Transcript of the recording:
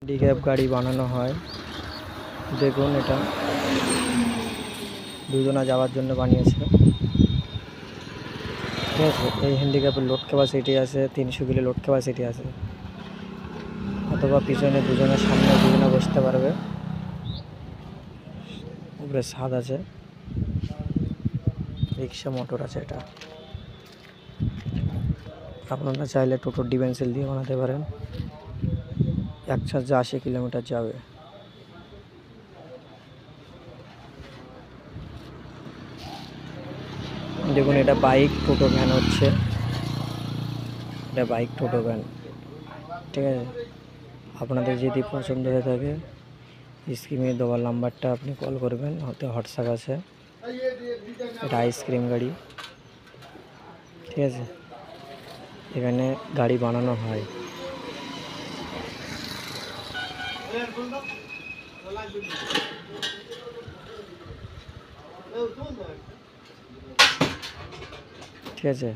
Handicap গাড়ি বানানো হয়। দেখুন এটা দুজনা যাওয়ার জন্য বানিয়েছে। ঠিক আছে, এই হ্যান্ডিক্যাপের লোড ক্যাপাসিটি আছে 300 কিলো লোড ক্যাপাসিটি আছে, অথবা পিছনে দুজনের সামনে দুজনে বসতে পারবে। উপরে ছাদ আছে, রিক্সা মোটর আছে। এটা আপনারা চাইলে টোটোর ডিভেন্সেল দিয়ে বানাতে পারেন। এক চার্জে 80 কিলোমিটার যাবে। দেখুন এটা বাইক টোটো ভ্যান হচ্ছে, এটা বাইক টোটো ভ্যান। ঠিক আছে, আপনাদের যদি পছন্দ হয়ে থাকে স্ক্রিনে দেওয়ার নাম্বারটা আপনি কল করবেন, হয়তো হোয়াটসঅ্যাপ আছে। এটা আইসক্রিম গাড়ি। ঠিক আছে, এখানে গাড়ি বানানো হয়। ঠিক আছে।